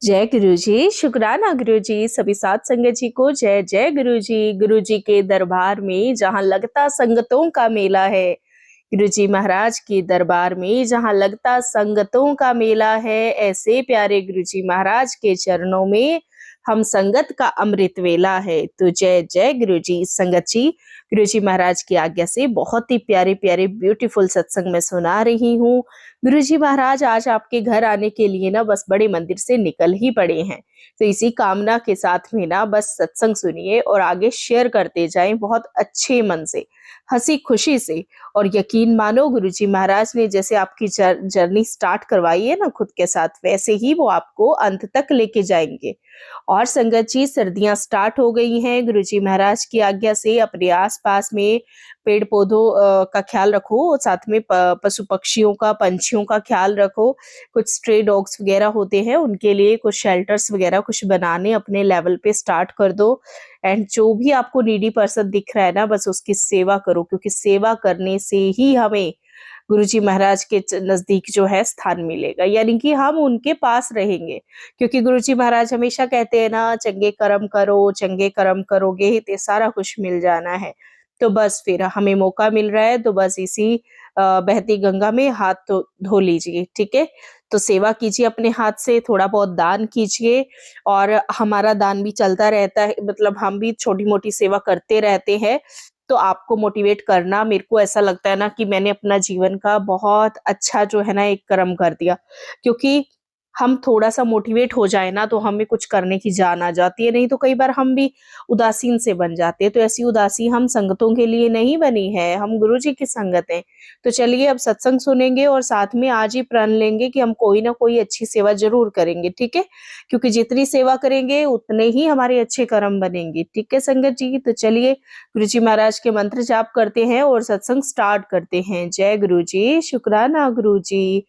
जय गुरु जी, शुक्राना गुरु जी, सभी सात संगत जी को जय जय गुरु जी। गुरु जी के दरबार में जहाँ लगता संगतों का मेला है, गुरु जी महाराज के दरबार में जहाँ लगता संगतों का मेला है, ऐसे प्यारे गुरु जी महाराज के चरणों में हम संगत का अमृत वेला है। तो जय जय गुरु जी। संगत जी, गुरु जी महाराज की आज्ञा से बहुत ही प्यारे प्यारे ब्यूटीफुल सत्संग में सुना रही हूँ। गुरु जी महाराज आज आपके घर आने के लिए ना बस बड़े मंदिर से निकल ही पड़े हैं। तो इसी कामना के साथ में ना बस सत्संग सुनिए और आगे शेयर करते जाएं बहुत अच्छे मन से, हंसी खुशी से। और यकीन मानो गुरु जी महाराज ने जैसे आपकी जर्नी स्टार्ट करवाई है ना खुद के साथ, वैसे ही वो आपको अंत तक लेके जाएंगे। और संगत जी, सर्दियां स्टार्ट हो गई हैं। गुरु जी महाराज की आज्ञा से अपने आसपास में पेड़ पौधों का ख्याल रखो, साथ में पशु पक्षियों का, पंछियों का ख्याल रखो। कुछ स्ट्रे डॉग्स वगैरह होते हैं, उनके लिए कुछ शेल्टर्स वगैरह कुछ बनाने अपने लेवल पे स्टार्ट कर दो। एंड जो भी आपको नीडी पर्सन दिख रहा है ना, बस उसकी सेवा करो, क्योंकि सेवा करने से ही हमें गुरुजी महाराज के नजदीक जो है स्थान मिलेगा, यानी कि हम उनके पास रहेंगे। क्योंकि गुरुजी महाराज हमेशा कहते हैं ना, चंगे कर्म करो, चंगे कर्म करोगे ते सारा कुछ मिल जाना है। तो बस फिर हमें मौका मिल रहा है, तो बस इसी बहती गंगा में हाथ तो धो लीजिए, ठीक है। तो सेवा कीजिए, अपने हाथ से थोड़ा बहुत दान कीजिए। और हमारा दान भी चलता रहता है, मतलब हम भी छोटी मोटी सेवा करते रहते हैं। तो आपको मोटिवेट करना, मेरे को ऐसा लगता है ना कि मैंने अपना जीवन का बहुत अच्छा जो है ना एक कर्म कर दिया। क्योंकि हम थोड़ा-सा मोटिवेट हो जाए ना, तो हमें कुछ करने की जान आ जाती है, नहीं तो कई बार हम भी उदासीन से बन जाते हैं। तो ऐसी उदासी हम संगतों के लिए नहीं बनी है, हम गुरुजी की संगत हैं। तो चलिए अब सत्संग सुनेंगे और साथ में आज ही प्रण लेंगे कि हम कोई ना कोई अच्छी सेवा ज़रूर करेंगे, ठीक है? क्योंकि जितनी सेवा करेंगे उतने ही हमारे अच्छे कर्म बनेंगे, ठीक है संगत जी? तो चलिए गुरु जी महाराज के मंत्र जाप करते हैं और सत्संग स्टार्ट करते हैं। जय गुरु जी, शुक्राना गुरु जी।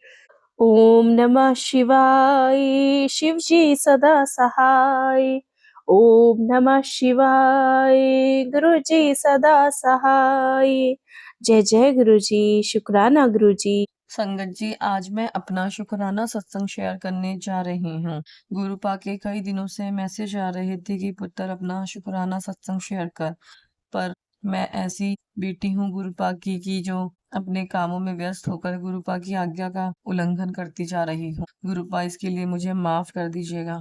ओम नमः शिवाय, शिव जी सदा सहाय। ओम नमः शिवाय, गुरु जी सदा सहाय। जय जय गुरु जी, शुक्राना गुरु जी। संगत जी, आज मैं अपना शुक्राना सत्संग शेयर करने जा रही हूँ। गुरुपा के कई दिनों से मैसेज आ रहे थे कि पुत्र अपना शुक्राना सत्संग शेयर कर, पर मैं ऐसी बेटी हूँ गुरुपा की कि जो अपने कामों में व्यस्त होकर गुरुपा की आज्ञा का उल्लंघन करती जा रही हूँ। गुरुपा इसके लिए मुझे माफ कर दीजिएगा।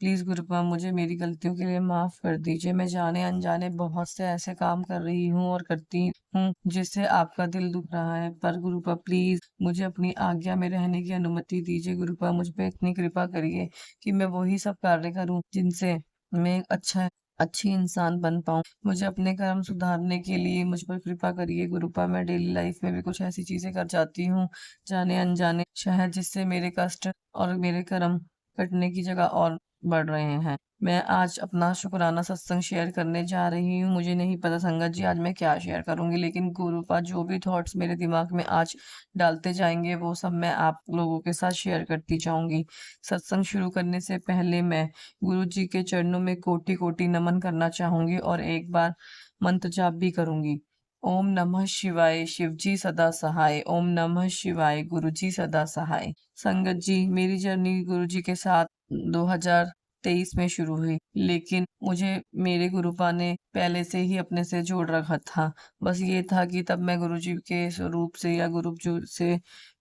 प्लीज गुरुपा मुझे मेरी गलतियों के लिए माफ कर दीजिए। मैं जाने अनजाने बहुत से ऐसे काम कर रही हूँ और करती हूँ जिससे आपका दिल दुख रहा है, पर गुरुपा प्लीज मुझे अपनी आज्ञा में रहने की अनुमति दीजिए। गुरुपा मुझ पे इतनी कृपा करिए कि मैं वही सब कार्य करूँ जिनसे मैं एक अच्छी इंसान बन पाऊँ। मुझे अपने कर्म सुधारने के लिए मुझ पर कृपा करिए गुरुपा। मैं डेली लाइफ में भी कुछ ऐसी चीजें कर जाती हूँ जाने अनजाने, शायद जिससे मेरे कष्ट और मेरे कर्म कटने की जगह और बढ़ रहे हैं। मैं आज अपना शुक्राना सत्संग शेयर करने जा रही हूँ। मुझे नहीं पता संगत जी आज मैं क्या शेयर करूंगी, लेकिन गुरुपा जो भी थॉट्स मेरे दिमाग में आज डालते जाएंगे वो सब मैं आप लोगों के साथ शेयर करती जाऊंगी। सत्संग शुरू करने से पहले मैं गुरु जी के चरणों में कोटि कोटि नमन करना चाहूंगी और एक बार मंत्र जाप भी करूंगी। ओम नमः शिवाय, शिव जी सदा सहाय। ओम नमः शिवाय, गुरु जी सदा सहाय। संगत जी, मेरी जर्नी गुरु जी के साथ 2023 में शुरू हुई, लेकिन मुझे मेरे गुरुपा ने पहले से ही अपने से जोड़ रखा था। बस ये था कि तब मैं गुरु जी के स्वरूप से या गुरु जी से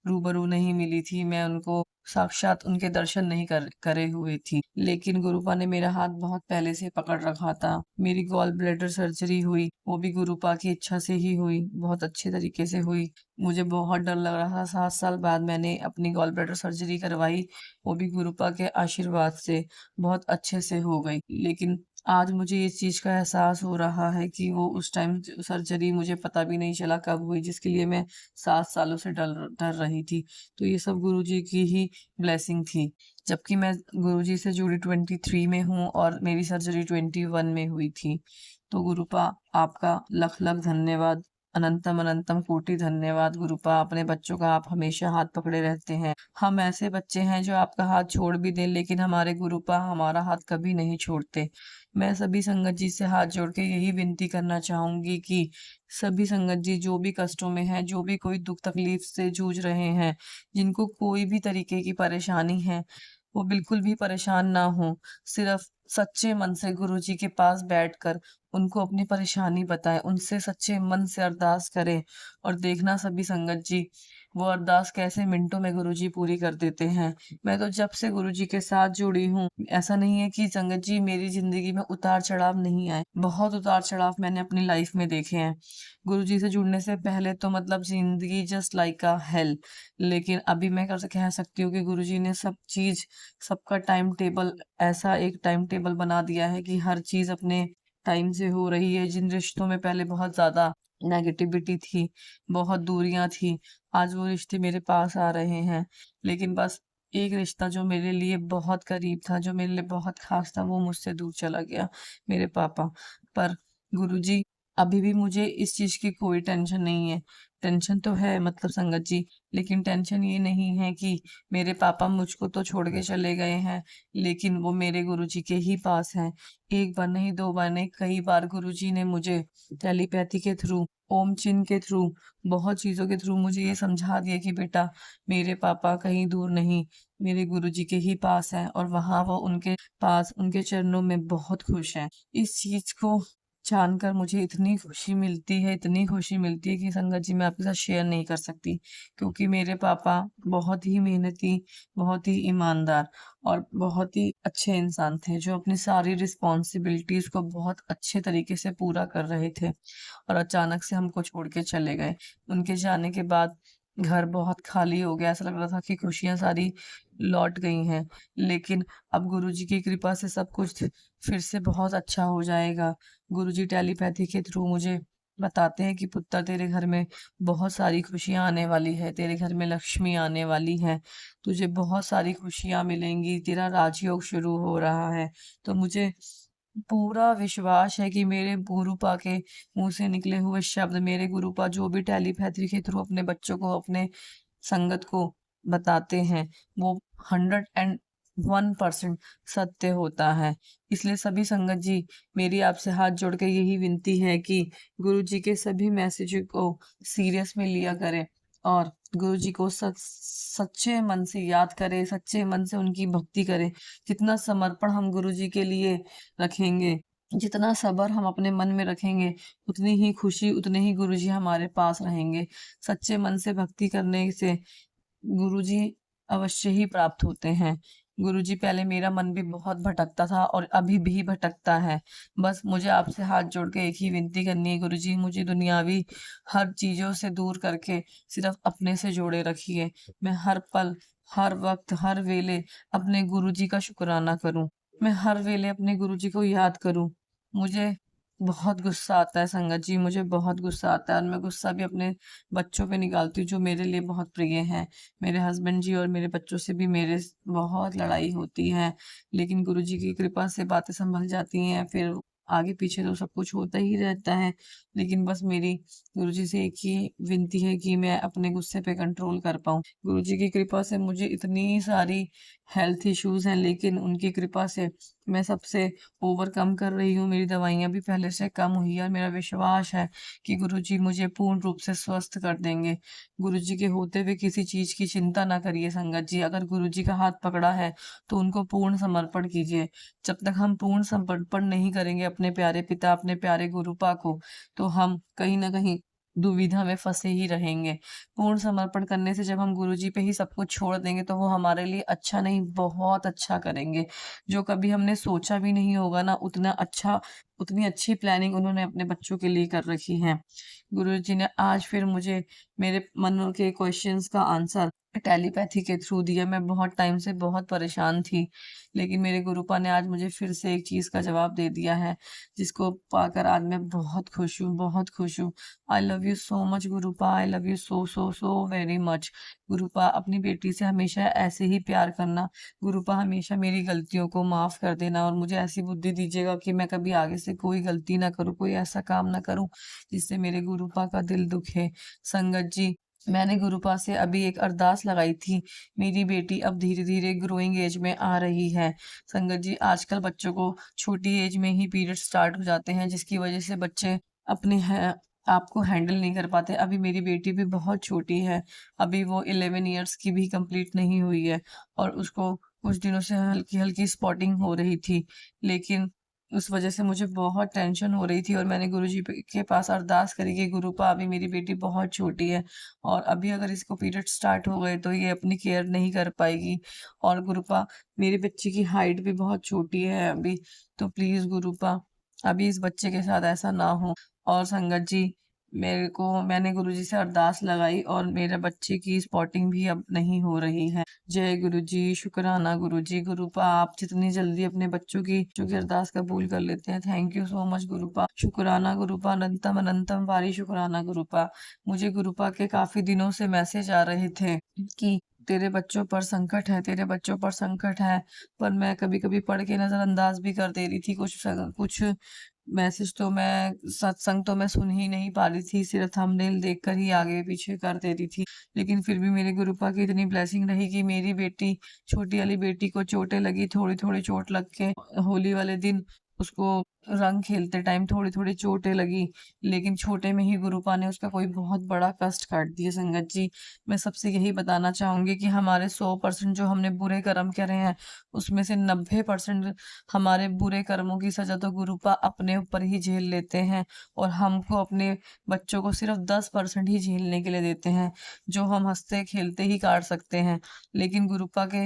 रूबरू नहीं मिली थी, मैं उनको साक्षात उनके दर्शन नहीं करे हुए थी। लेकिन गुरुपा ने मेरा हाथ बहुत पहले से पकड़ रखा था। मेरी गॉल ब्लैडर सर्जरी हुई, वो भी गुरुपा की इच्छा से ही हुई, बहुत अच्छे तरीके से हुई। मुझे बहुत डर लग रहा था। 7 साल बाद मैंने अपनी गॉल ब्लैडर सर्जरी करवाई, वो भी गुरुपा के आशीर्वाद से बहुत अच्छे से हो गई। लेकिन आज मुझे इस चीज़ का एहसास हो रहा है कि वो उस टाइम सर्जरी मुझे पता भी नहीं चला कब हुई, जिसके लिए मैं 7 सालों से डर डर रही थी। तो ये सब गुरुजी की ही ब्लेसिंग थी। जबकि मैं गुरुजी से जुड़ी 23 में हूँ और मेरी सर्जरी 21 में हुई थी। तो गुरुपा आपका लख लख धन्यवाद, अनंतम अनंतम कोटि धन्यवाद गुरुपा। अपने बच्चों का आप हमेशा हाथ पकड़े रहते हैं। हम ऐसे बच्चे हैं जो आपका हाथ छोड़ भी दें, लेकिन हमारे गुरुपा हमारा हाथ कभी नहीं छोड़ते। मैं सभी संगत जी से हाथ जोड़ के यही विनती करना चाहूंगी कि सभी संगत जी जो भी कष्टों में हैं, जो भी कोई दुख तकलीफ से जूझ रहे हैं, जिनको कोई भी तरीके की परेशानी है, वो बिल्कुल भी परेशान ना हों। सिर्फ़ सच्चे मन से गुरुजी के पास बैठकर उनको अपनी परेशानी बताएँ, उनसे सच्चे मन से अरदास करें और देखना सभी संगत जी, वो अरदास कैसे मिनटों में गुरुजी पूरी कर देते हैं। मैं तो जब से गुरुजी के साथ जुड़ी हूँ, ऐसा नहीं है कि संगत जी मेरी ज़िंदगी में उतार-चढ़ाव नहीं आए, बहुत उतार-चढ़ाव मैंने अपनी लाइफ़ में देखे हैं। गुरुजी से जुड़ने से पहले तो मतलब ज़िंदगी जस्ट लाइक अ हेल, लेकिन अभी मैं कह सकती हूँ कि गुरुजी ने सब चीज़, सबका टाइम टेबल, ऐसा एक टाइम टेबल बना दिया है कि हर चीज़ अपने टाइम से हो रही है। जिन रिश्तों में पहले बहुत ज़्यादा नेगेटिविटी थी, बहुत दूरियाँ थी, आज वो रिश्ते मेरे पास आ रहे हैं। लेकिन बस एक रिश्ता जो मेरे लिए बहुत करीब था, जो मेरे लिए बहुत ख़ास था, वो मुझसे दूर चला गया, मेरे पापा। पर गुरुजी, अभी भी मुझे इस चीज़ की कोई टेंशन नहीं है। टेंशन तो है मतलब संगत जी, लेकिन टेंशन ये नहीं है कि मेरे पापा मुझको तो छोड़ के चले गए हैं, लेकिन वो मेरे गुरुजी के ही पास हैं। एक बार नहीं, 2 बार नहीं, कई बार गुरुजी ने मुझे टेलीपैथी के थ्रू, ओम चिन्ह के थ्रू, बहुत चीज़ों के थ्रू मुझे ये समझा दिया कि बेटा, मेरे पापा कहीं दूर नहीं, मेरे गुरुजी के ही पास हैं और वहाँ वो उनके पास, उनके चरणों में बहुत खुश हैं। इस चीज़ को जानकर मुझे इतनी खुशी मिलती है, इतनी खुशी मिलती है कि संगत जी मैं आपके साथ शेयर नहीं कर सकती। क्योंकि मेरे पापा बहुत ही मेहनती, बहुत ही ईमानदार और बहुत ही अच्छे इंसान थे, जो अपनी सारी रिस्पॉन्सिबिलिटीज़ को बहुत अच्छे तरीके से पूरा कर रहे थे और अचानक से हमको छोड़ के चले गए। उनके जाने के बाद घर बहुत खाली हो गया, ऐसा लग रहा था कि खुशियाँ सारी लौट गई हैं। लेकिन अब गुरुजी की कृपा से सब कुछ फिर से बहुत अच्छा हो जाएगा। गुरुजी टेलीपैथी के थ्रू मुझे बताते हैं कि पुत्र, तेरे घर में बहुत सारी खुशियाँ आने वाली है, तेरे घर में लक्ष्मी आने वाली है, तुझे बहुत सारी खुशियाँ मिलेंगी, तेरा राजयोग शुरू हो रहा है। तो मुझे पूरा विश्वास है कि मेरे गुरुपा के मुँह से निकले हुए शब्द, मेरे गुरुपा जो भी टेलीपैथी के थ्रू अपने बच्चों को, अपने संगत को बताते हैं, वो 101% सत्य होता है। इसलिए सभी संगत जी, मेरी आपसे हाथ जोड़ के यही विनती है कि गुरुजी के सभी मैसेज को सीरियस में लिया करें और गुरुजी को सच्चे मन से याद करें, सच्चे मन से उनकी भक्ति करें। जितना समर्पण हम गुरुजी के लिए रखेंगे, जितना सब्र हम अपने मन में रखेंगे, उतनी ही खुशी, उतने ही गुरुजी हमारे पास रहेंगे। सच्चे मन से भक्ति करने से गुरुजी अवश्य ही प्राप्त होते हैं। गुरुजी, पहले मेरा मन भी बहुत भटकता था और अभी भी भटकता है। बस मुझे आपसे हाथ जोड़ के एक ही विनती करनी है, गुरुजी, मुझे दुनियावी हर चीज़ों से दूर करके सिर्फ़ अपने से जोड़े रखिए। मैं हर पल, हर वक़्त, हर वेले अपने गुरुजी का शुकराना करूँ। मैं हर वेले अपने गुरुजी को याद करूँ। मुझे बहुत गुस्सा आता है संगत जी, मुझे बहुत गुस्सा आता है और मैं गुस्सा भी अपने बच्चों पे निकालती हूँ, जो मेरे लिए बहुत प्रिय हैं। मेरे हस्बैंड जी और मेरे बच्चों से भी मेरे बहुत लड़ाई होती है, लेकिन गुरुजी की कृपा से बातें संभल जाती हैं, फिर आगे पीछे तो सब कुछ होता ही रहता है। लेकिन बस मेरी गुरुजी से एक ही विनती है कि मैं अपने गुस्से पे कंट्रोल कर पाऊँ। गुरुजी की कृपा से मुझे इतनी सारी हेल्थ इश्यूज़ हैं, लेकिन उनकी कृपा से मैं सबसे ओवरकम कर रही हूँ। मेरी दवाइयाँ भी पहले से कम हुई है और मेरा विश्वास है कि गुरुजी मुझे पूर्ण रूप से स्वस्थ कर देंगे। गुरुजी के होते हुए किसी चीज़ की चिंता ना करिए संगत जी। अगर गुरुजी का हाथ पकड़ा है, तो उनको पूर्ण समर्पण कीजिए। जब तक हम पूर्ण समर्पण नहीं करेंगे अपने प्यारे पिता, अपने प्यारे गुरुपा को, तो हम कहीं न कहीं दुविधा में फँसे ही रहेंगे। पूर्ण समर्पण करने से जब हम गुरुजी पे ही सब कुछ छोड़ देंगे, तो वो हमारे लिए अच्छा नहीं, बहुत अच्छा करेंगे। जो कभी हमने सोचा भी नहीं होगा ना, उतना अच्छा, उतनी अच्छी प्लानिंग उन्होंने अपने बच्चों के लिए कर रखी है। गुरुजी ने आज फिर मुझे मेरे मन के क्वेश्चंस का आंसर टेलीपैथी के थ्रू दिया। मैं बहुत टाइम से बहुत परेशान थी, लेकिन मेरे गुरुपा ने आज मुझे फिर से एक चीज़ का जवाब दे दिया है, जिसको पाकर आज मैं बहुत खुश हूँ, बहुत खुश हूँ। I love you so much Gurupa, I love you so, so, so very much. Gurupa, अपनी बेटी से हमेशा ऐसे ही प्यार करना। गुरुपा, हमेशा मेरी गलतियों को माफ़ कर देना और मुझे ऐसी बुद्धि दीजिएगा कि मैं कभी आगे से कोई गलती ना करूँ, कोई ऐसा काम ना करूँ, जिससे मेरे गुरुपा का दिल दुखे। संगत जी, मैंने गुरुपा से अभी एक अरदास लगाई थी, मेरी बेटी अब धीरे-धीरे ग्रोइंग ऐज में आ रही है। संगत जी, आजकल बच्चों को छोटी ऐज में ही पीरियड्स स्टार्ट हो जाते हैं, जिसकी वजह से बच्चे अपने आप को हैंडल नहीं कर पाते। अभी मेरी बेटी भी बहुत छोटी है, अभी वो 11 इयर्स की भी कंप्लीट नहीं हुई है और उसको कुछ दिनों से हल्की-हल्की स्पॉटिंग हो रही थी, लेकिन उस वज़ह से मुझे बहुत टेंशन हो रही थी और मैंने गुरुजी के पास अरदास करी कि गुरुपा अभी मेरी बेटी बहुत छोटी है और अभी अगर इसको पीरियड स्टार्ट हो गए तो ये अपनी केयर नहीं कर पाएगी और गुरुपा मेरे बच्चे की हाइट भी बहुत छोटी है अभी, तो प्लीज़ गुरुपा अभी इस बच्चे के साथ ऐसा ना हो। और संगत जी, मैंने गुरुजी से अरदास लगाई और मेरे बच्चे की स्पॉटिंग भी अब नहीं हो रही है। जय गुरुजी, शुक्राना गुरुजी, गुरुपा आप जितनी जल्दी अपने बच्चों की अरदास कबूल कर लेते हैं। Thank you so much गुरुपा। शुक्राना गुरुपा, अनंतम अनंतम वारी शुक्राना गुरुपा। मुझे गुरुपा के काफ़ी दिनों से मैसेज आ रहे थे कि तेरे बच्चों पर संकट है, तेरे बच्चों पर संकट है, पर मैं कभी-कभी पढ़ के नज़रअंदाज भी कर दे रही थी। कुछ मैसेज तो मैं सत्संग तो मैं सुन ही नहीं पा रही थी, सिर्फ़ थंबनेल देखकर ही आगे-पीछे कर दे रही थी। लेकिन फिर भी मेरे गुरुपा की इतनी ब्लेसिंग रही कि मेरी बेटी, छोटी वाली बेटी को चोटें लगी, थोड़ी-थोड़ी चोट लग के होली वाले दिन उसको रंग खेलते टाइम थोड़ी-थोड़ी चोटें लगी, लेकिन छोटे में ही गुरुपा ने उसका कोई बहुत बड़ा कष्ट काट दिया संगत जी। मैं सबसे यही बताना चाहूँगी कि हमारे 100% जो हमने बुरे कर्म करे हैं, उसमें से 90% हमारे बुरे कर्मों की सज़ा तो गुरुपा अपने ऊपर ही झेल लेते हैं और हमको अपने बच्चों को सिर्फ़ 10% ही झेलने के लिए देते हैं, जो हम हँसते-खेलते ही काट सकते हैं। लेकिन गुरुपा के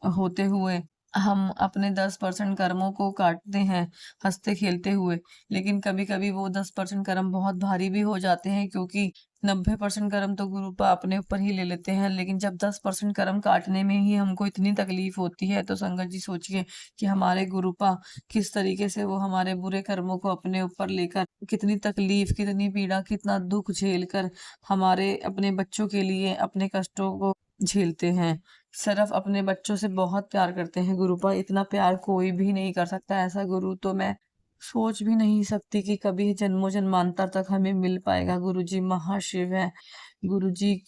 होते हुए हम अपने 10% कर्मों को काटते हैं, हँसते-खेलते हुए, लेकिन कभी-कभी वो 10% कर्म बहुत भारी भी हो जाते हैं क्योंकि 90% कर्म तो गुरुपा अपने ऊपर ही ले लेते हैं, लेकिन जब 10% कर्म काटने में ही हमको इतनी तकलीफ़ होती है, तो संगत जी सोचिए कि हमारे गुरुपा किस तरीके से वो हमारे बुरे कर्मों को अपने ऊपर लेकर कितनी तकलीफ़, कितनी पीड़ा, कितना दुःख झेलकर हमारे अपने बच्चों के लिए अपने कष्टों को झेलते हैं। सिर्फ़ अपने बच्चों से बहुत प्यार करते हैं गुरुपा, इतना प्यार कोई भी नहीं कर सकता, ऐसा गुरु तो मैं सोच भी नहीं सकती कि कभी जन्मों-जन्मांतर तक हमें मिल पाएगा। गुरुजी महाशिव हैं, गुरुजी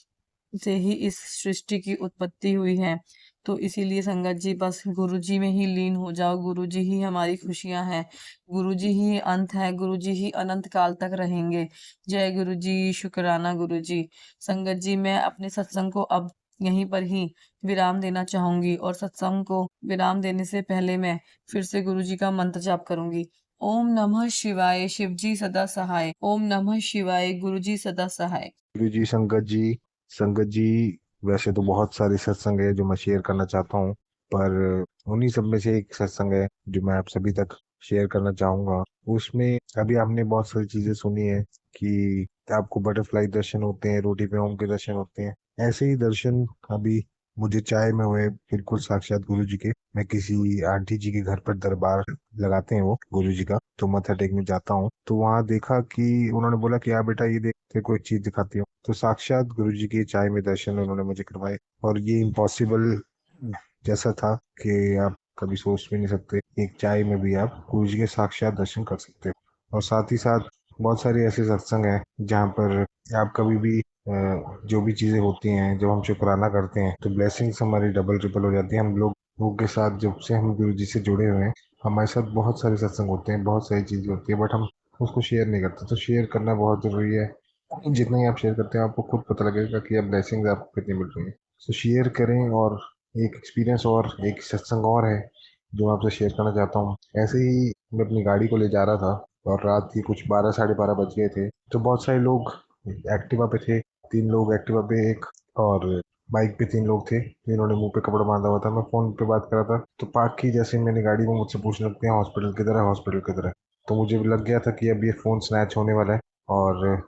से ही इस सृष्टि की उत्पत्ति हुई है। तो इसीलिए संगत जी बस गुरुजी में ही लीन हो जाओ, गुरुजी ही हमारी खुशियाँ हैं, गुरुजी ही अंत है, गुरुजी ही अनंत काल तक रहेंगे। जय गुरुजी, शुक्राना गुरुजी। संगत जी मैं अपने सत्संग को अब यहीं पर ही विराम देना चाहूँगी और सत्संग को विराम देने से पहले मैं फिर से गुरुजी का मंत्र जाप करूँगी। ओम नमः शिवाय, शिवजी सदा सहाय। ओम नमः शिवाय, गुरुजी सदा सहाय। गुरु जी, संगत जी, वैसे तो बहुत सारे सत्संग है जो मैं शेयर करना चाहता हूँ, पर उन्हीं सब में से एक सत्संग है जो मैं आप सभी तक शेयर करना चाहूंगा। उसमें अभी आपने बहुत सारी चीजें सुनी है कि आपको बटरफ्लाई दर्शन होते हैं, रोटी पे ओम के दर्शन होते हैं। ऐसे ही दर्शन अभी मुझे चाय में हुए, बिल्कुल साक्षात गुरु जी के। मैं किसी आंटी जी के घर पर दरबार लगाते हैं वो गुरु जी का, तो मत्था टेकने जाता हूँ, तो वहां देखा कि उन्होंने बोला कि आ बेटा ये देख, तेरे को एक चीज दिखाती हूँ। तो साक्षात गुरु जी के चाय में दर्शन उन्होंने मुझे करवाए, और ये इम्पॉसिबल जैसा था कि आप कभी सोच भी नहीं सकते, एक चाय में भी आप गुरु जी के साक्षात दर्शन कर सकते हो। और साथ ही साथ बहुत सारे ऐसे सत्संग हैं जहाँ पर आप कभी भी जो भी चीजें होती हैं, जब हम शुक्राना करते हैं तो ब्लेसिंग्स हमारी डबल ट्रिपल हो जाती है। हम लोगों के साथ जब से हम गुरु जी से जुड़े हुए हैं, हमारे साथ बहुत सारे सत्संग होते हैं, बहुत सारी चीजें होती है, बट हम उसको शेयर नहीं करते। तो शेयर करना बहुत जरूरी है। जितना ही आप शेयर करते हैं आपको खुद पता लगेगा कि अब ब्लेसिंग्स आपको कितनी मिल रही है। तो शेयर करें। और एक एक्सपीरियंस और एक सत्संग और है जो मैं आपसे शेयर करना चाहता हूँ। ऐसे ही मैं अपनी गाड़ी को ले जा रहा था और रात की कुछ 12 साढ़े 12 बज गए थे, तो बहुत सारे लोग एक्टिवा पे थे। 3 लोग एक्टिवा पे, एक और बाइक पे 3 लोग थे जिन्होंने मुंह पे कपड़ा बांधा हुआ था। मैं फोन पे बात कर रहा था, तो पार्क की जैसे मैंने गाड़ी में मुझसे पूछने लगते हैं हॉस्पिटल किधर है, हॉस्पिटल किधर है। तो मुझे भी लग गया था कि अब ये फोन स्नैच होने वाला है, और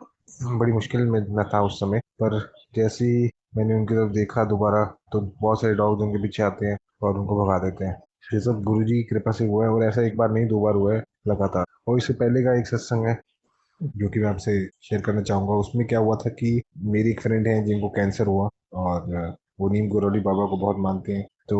बड़ी मुश्किल में मैं था उस समय। पर जैसे ही मैंने उनकी तरफ देखा दोबारा, तो बहुत सारे डॉग्स उनके पीछे आते हैं और उनको भगा देते हैं। ये सब गुरु जी की कृपा से हुआ है, और ऐसा एक बार नहीं 2 बार हुआ है लगातार। और इससे पहले का एक सत्संग है जो कि मैं आपसे शेयर करना चाहूंगा। उसमें क्या हुआ था कि मेरी एक फ्रेंड है जिनको कैंसर हुआ, और वो नीम गोरौली बाबा को बहुत मानते हैं। तो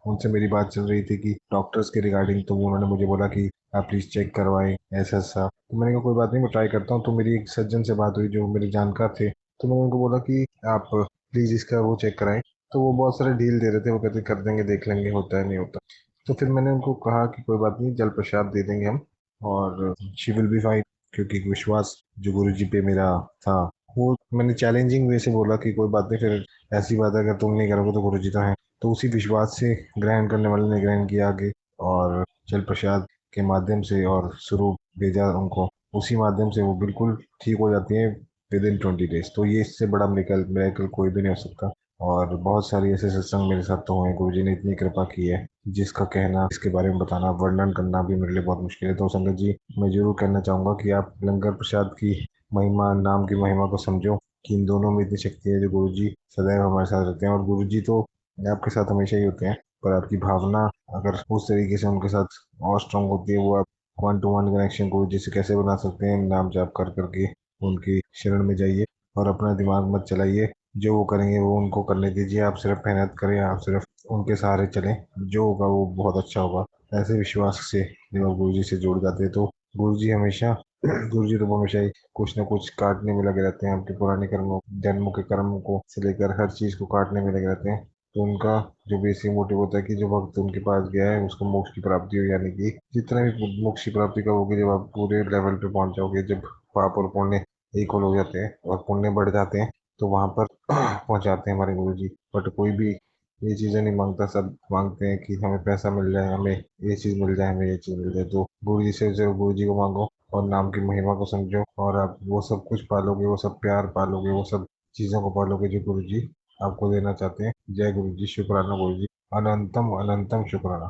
उनसे मेरी बात चल रही थी कि डॉक्टर्स के रिगार्डिंग, तो उन्होंने मुझे बोला कि आप प्लीज़ चेक करवाएं ऐसा ऐसा। तो मैंने कहा कोई बात नहीं, मैं ट्राई करता हूँ। तो मेरी एक सज्जन से बात हुई जो मेरे जानकार थे, तो मैंने उनको बोला कि आप प्लीज़ इसका वो चेक कराएं। तो वो बहुत सारे डील दे रहे थे, वो कहते कर देंगे, देख लेंगे होता है नहीं होता। तो फिर मैंने उनको कहा कि कोई बात नहीं, जल प्रसाद दे देंगे हम, और शी विल बी फाइन। क्योंकि एक विश्वास जो गुरु जी पे मेरा था, वो मैंने चैलेंजिंग वे से बोला कि कोई बात नहीं, फिर ऐसी बात है अगर तुम नहीं करोगे तो गुरु जी तो हैं। तो उसी विश्वास से ग्रहण करने वाले ने ग्रहण किया आगे, और जल प्रसाद के माध्यम से और स्वरूप भेजा उनको, उसी माध्यम से वो बिल्कुल ठीक हो जाती हैं विद इन 20 डेज। तो ये इससे बड़ा मिरेकल कोई भी नहीं हो सकता। और बहुत सारी ऐसे सत्संग मेरे साथ तो हुए, गुरु जी ने इतनी कृपा की है जिसका कहना, इसके बारे में बताना, वर्णन करना भी मेरे लिए बहुत मुश्किल है। तो संगत जी, मैं जरूर कहना चाहूँगा कि आप लंगर प्रसाद की महिमा, नाम की महिमा को समझो कि इन दोनों में इतनी शक्ति है जो गुरु जी सदैव हमारे साथ रहते हैं। और गुरु जी तो आपके साथ हमेशा ही होते हैं, पर आपकी भावना अगर उस तरीके से उनके साथ और स्ट्रांग होती है, वो आप 1 to 1 कनेक्शन गुरु जी से कैसे बना सकते हैं। नाम जाप कर करके उनकी शरण में जाइए और अपना दिमाग मत चलाइए। जो वो करेंगे वो उनको करने दीजिए, आप सिर्फ मेहनत करें, आप सिर्फ उनके सहारे चलें, जो होगा वो बहुत अच्छा होगा। ऐसे विश्वास से जब आप गुरु जी से जुड़ जाते हैं तो गुरु जी हमेशा गुरु जी तो हमेशा ही कुछ ना कुछ काटने में लगे रहते हैं, आपके पुराने कर्मों, जन्मों के कर्मों को से लेकर हर चीज को काटने में लगे रहते हैं। तो उनका जो बेसिक मोटिव होता है कि जो भक्त उनके पास गया है उसको मोक्ष की प्राप्ति हो, यानी कि जितना भी मोक्ष की प्राप्ति का होगी, जब आप पूरे लेवल पे पहुंच जाओगे, जब पाप और पुण्य इक्वल हो जाते हैं और पुण्य बढ़ जाते हैं, तो वहां पर पहुंचाते हैं हमारे गुरु जी। बट कोई भी ये चीजें नहीं मांगता, सब मांगते हैं कि हमें पैसा मिल जाए, हमें ये चीज मिल जाए, हमें ये चीज मिल जाए। तो गुरु जी से सिर्फ गुरु जी को मांगो और नाम की महिमा को समझो, और आप वो सब कुछ पालोगे, वो सब प्यार पालोगे, वो सब चीजों को पालोगे जो गुरु जी आपको देना चाहते हैं। जय गुरु जी, शुक्राना गुरु जी, अनंतम अनंतम शुक्राना।